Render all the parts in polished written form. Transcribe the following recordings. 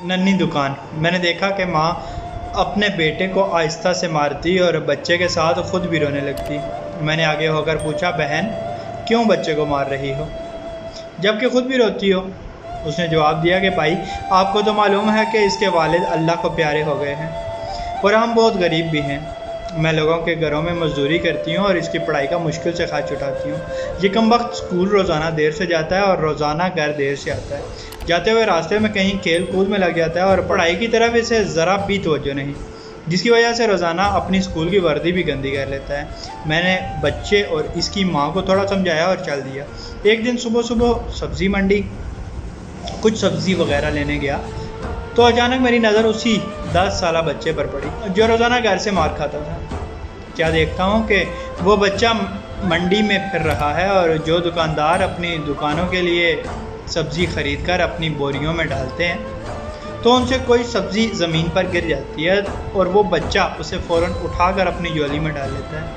ننھی دکان۔ میں نے دیکھا کہ ماں اپنے بیٹے کو آہستہ سے مارتی اور بچے کے ساتھ خود بھی رونے لگتی۔ میں نے آگے ہو کر پوچھا، بہن کیوں بچے کو مار رہی ہو جب کہ خود بھی روتی ہو؟ اس نے جواب دیا کہ بھائی، آپ کو تو معلوم ہے کہ اس کے والد اللہ کو پیارے ہو گئے ہیں اور ہم بہت غریب بھی ہیں۔ میں لوگوں کے گھروں میں مزدوری کرتی ہوں اور اس کی پڑھائی کا مشکل سے خرچ اٹھاتی ہوں۔ یہ کم وقت اسکول روزانہ دیر سے جاتا ہے اور روزانہ گھر دیر سے آتا ہے۔ جاتے ہوئے راستے میں کہیں کھیل کود میں لگ جاتا ہے اور پڑھائی کی طرف اسے ذرا بھی توجہ نہیں، جس کی وجہ سے روزانہ اپنی اسکول کی وردی بھی گندی کر لیتا ہے۔ میں نے بچے اور اس کی ماں کو تھوڑا سمجھایا اور چل دیا۔ ایک دن صبح سبزی منڈی کچھ سبزی وغیرہ لینے گیا تو اچانک میری نظر اسی 10 سالہ بچے پر پڑی جو روزانہ گھر سے مار کھاتا تھا۔ کیا دیکھتا ہوں کہ وہ بچہ منڈی میں پھر رہا ہے اور جو دکاندار اپنی دکانوں کے لیے سبزی خرید کر اپنی بوریوں میں ڈالتے ہیں تو ان سے کوئی سبزی زمین پر گر جاتی ہے اور وہ بچہ اسے فوراً اٹھا کر اپنی جولی میں ڈال لیتا ہے۔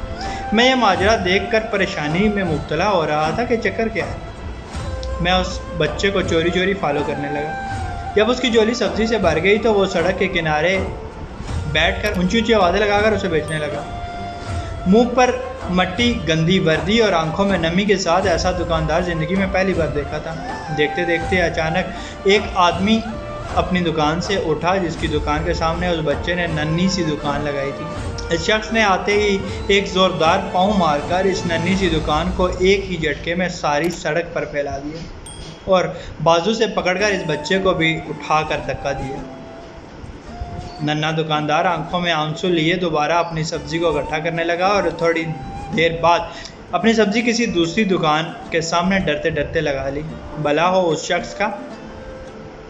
میں یہ ماجرا دیکھ کر پریشانی میں مبتلا ہو رہا تھا کہ چکر کیا ہے۔ میں اس بچے کو چوری فالو کرنے لگا۔ جب اس کی جولی سبزی سے بھر گئی تو وہ سڑک کے کنارے بیٹھ کر اونچی آوازیں لگا کر اسے بیچنے لگا۔ منہ پر مٹی، گندی وردی اور آنکھوں میں نمی کے ساتھ ایسا دکاندار زندگی میں پہلی بار دیکھا تھا۔ دیکھتے دیکھتے اچانک ایک آدمی اپنی دکان سے اٹھا جس کی دکان کے سامنے اس بچے نے ننھی سی دکان لگائی تھی۔ اس شخص نے آتے ہی ایک زوردار پاؤں مار کر اس ننھی سی دکان کو ایک ہی جھٹکے میں ساری سڑک پر پھیلا دیا اور بازو سے پکڑ کر اس بچے کو بھی اٹھا کر دھکا دیا۔ ننھا دکاندار آنکھوں میں آنسو لیے دوبارہ اپنی سبزی کو اکٹھا کرنے لگا اور تھوڑی دیر بعد اپنی سبزی کسی دوسری دکان کے سامنے ڈرتے ڈرتے لگا لی۔ بھلا ہو اس شخص کا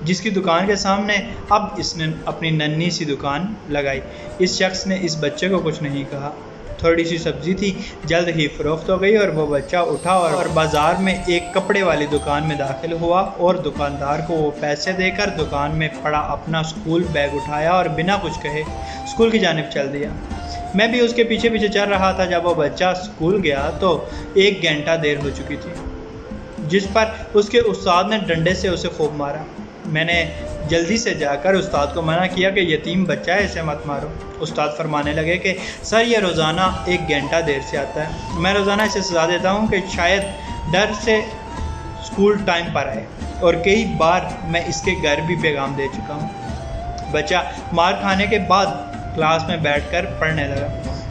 جس کی دکان کے سامنے اب اس نے اپنی ننھی سی دکان لگائی۔ اس شخص نے اس بچے کو کچھ نہیں کہا۔ تھوڑی سی سبزی تھی، جلد ہی فروخت ہو گئی اور وہ بچہ اٹھا اور بازار میں ایک کپڑے والی دکان میں داخل ہوا اور دکاندار کو وہ پیسے دے کر دکان میں پڑا اپنا اسکول بیگ اٹھایا اور بنا کچھ کہے اسکول کی جانب چل دیا۔ میں بھی اس کے پیچھے پیچھے چل رہا تھا۔ جب وہ بچہ اسکول گیا تو 1 گھنٹہ دیر ہو چکی تھی، جس پر اس کے استاد نے ڈنڈے سے اسے خوب مارا۔ میں نے جلدی سے جا کر استاد کو منع کیا کہ یتیم بچہ ہے، اسے مت مارو۔ استاد فرمانے لگے کہ سر، یہ روزانہ 1 گھنٹہ دیر سے آتا ہے۔ میں روزانہ اسے سزا دیتا ہوں کہ شاید ڈر سے اسکول ٹائم پر آئے، اور کئی بار میں اس کے گھر بھی پیغام دے چکا ہوں۔ بچہ مار کھانے کے بعد کلاس میں بیٹھ کر پڑھنے لگا۔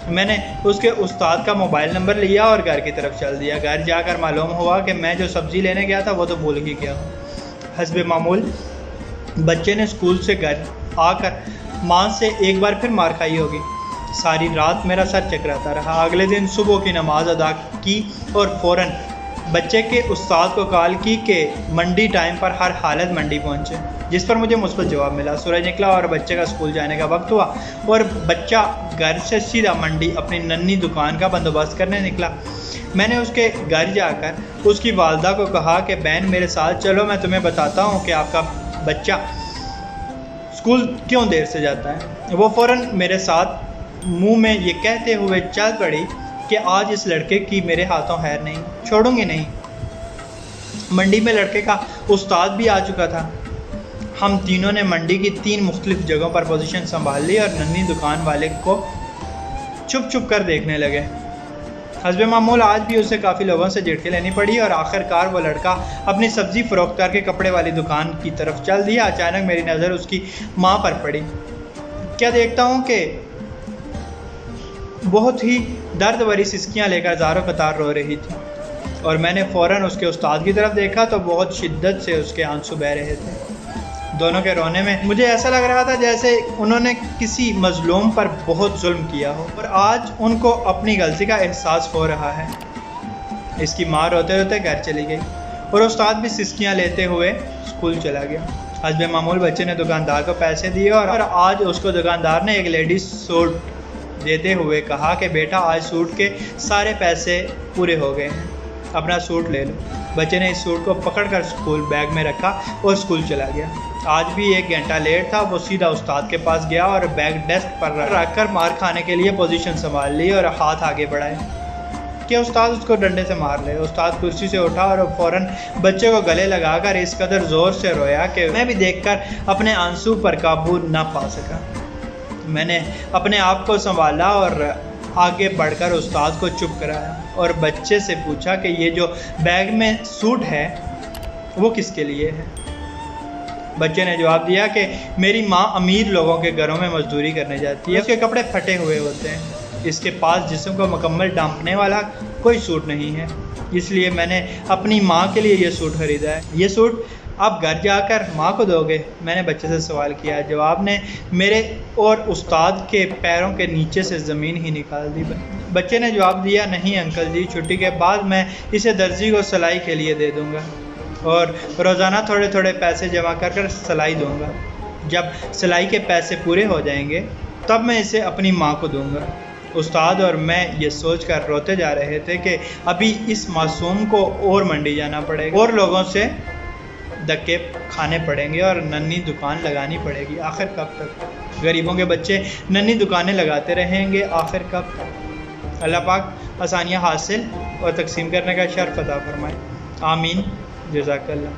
میں نے اس کے استاد کا موبائل نمبر لیا اور گھر کی طرف چل دیا۔ گھر جا کر معلوم ہوا کہ میں جو سبزی لینے گیا تھا وہ تو بھول ہی گیا ہوں۔ حسب معمول بچے نے اسکول سے گھر آ کر ماں سے ایک بار پھر مار کھائی ہوگی۔ ساری رات میرا سر چکراتا رہا۔ اگلے دن صبح کی نماز ادا کی اور فوراً بچے کے استاد کو کال کی کہ منڈی ٹائم پر ہر حالت منڈی پہنچے، جس پر مجھے مثبت جواب ملا۔ سورج نکلا اور بچے کا اسکول جانے کا وقت ہوا اور بچہ گھر سے سیدھا منڈی اپنی ننھی دکان کا بندوبست کرنے نکلا۔ میں نے اس کے گھر جا کر اس کی والدہ کو کہا کہ بہن میرے ساتھ چلو، میں تمہیں بتاتا ہوں کہ آپ کا بچہ اسکول کیوں دیر سے جاتا ہے۔ وہ فوراً میرے ساتھ منہ میں یہ کہتے ہوئے چل پڑی کہ آج اس لڑکے کی میرے ہاتھوں خیر نہیں، چھوڑوں گی نہیں۔ منڈی میں لڑکے کا استاد بھی آ چکا تھا۔ ہم تینوں نے منڈی کی 3 مختلف جگہوں پر پوزیشن سنبھال لی اور ننھی دکان والے کو چھپ کر دیکھنے لگے۔ حسب معمول آج بھی اسے کافی لوگوں سے جھٹکیں لینی پڑی اور آخر کار وہ لڑکا اپنی سبزی فروخت کر کے کپڑے والی دکان کی طرف چل دیا۔ اچانک میری نظر اس کی ماں پر پڑی۔ کیا دیکھتا ہوں کہ بہت ہی درد بھری سسکیاں لے کر زاروں قطار رو رہی تھی، اور میں نے فوراً اس کے استاد کی طرف دیکھا تو بہت شدت سے اس کے آنسو بہہ رہے تھے۔ دونوں کے رونے میں مجھے ایسا لگ رہا تھا جیسے انہوں نے کسی مظلوم پر بہت ظلم کیا ہو، اور آج ان کو اپنی غلطی کا احساس ہو رہا ہے۔ اس کی ماں روتے روتے گھر چلی گئی اور استاد بھی سسکیاں لیتے ہوئے اسکول چلا گیا۔ حسب معمول بچے نے دکاندار کو پیسے دیے اور آج اس کو دکاندار نے ایک لیڈیز سوٹ دیتے ہوئے کہا کہ بیٹا، آج سوٹ کے سارے پیسے پورے ہو گئے ہیں، اپنا سوٹ لے لو۔ بچے نے اس سوٹ کو پکڑ کر اسکول بیگ میں رکھا اور اسکول چلا گیا۔ آج بھی 1 گھنٹہ لیٹ تھا۔ وہ سیدھا استاد کے پاس گیا اور بیگ ڈیسک پر رکھ کر مار کھانے کے لیے پوزیشن سنبھال لی اور ہاتھ آگے بڑھائے۔ کہ استاد اس کو ڈنڈے سے مار لے۔ استاد کرسی سے اٹھا اور فوراً بچے کو گلے لگا کر اس قدر زور سے رویا کہ میں بھی دیکھ کر اپنے آنسو پر قابو نہ پا سکا۔ میں نے اپنے آپ کو سنبھالا اور آگے بڑھ کر استاد کو چپ کرایا اور بچے سے پوچھا کہ یہ جو بیگ میں سوٹ ہے وہ کس کے لیے ہے؟ بچے نے جواب دیا کہ میری ماں امیر لوگوں کے گھروں میں مزدوری کرنے جاتی ہے، اس کے کپڑے پھٹے ہوئے ہوتے ہیں، اس کے پاس جسم کو مکمل ڈھانپنے والا کوئی سوٹ نہیں ہے، اس لیے میں نے اپنی ماں کے لیے یہ سوٹ خریدا ہے۔ یہ سوٹ آپ گھر جا کر ماں کو دو گے؟ میں نے بچے سے سوال کیا۔ جواب نے میرے اور استاد کے پیروں کے نیچے سے زمین ہی نکال دی۔ بچے نے جواب دیا نہیں انکل جی، چھٹی کے بعد میں اسے درزی کو سلائی کے لیے دے دوں گا اور روزانہ تھوڑے تھوڑے پیسے جمع کر کر سلائی دوں گا، جب سلائی کے پیسے پورے ہو جائیں گے تب میں اسے اپنی ماں کو دوں گا۔ استاد اور میں یہ سوچ کر روتے جا رہے تھے کہ ابھی اس معصوم کو اور منڈی جانا پڑے گا اور لوگوں سے دھکے کھانے پڑیں گے اور ننھی دکان لگانی پڑے گی۔ آخر کب تک؟ غریبوں کے بچے ننھی دکانیں لگاتے رہیں گے، آخر کب تک؟ اللہ پاک آسانیاں حاصل اور تقسیم کرنے کا شرف عطا فرمائے، آمین، جزاک اللہ۔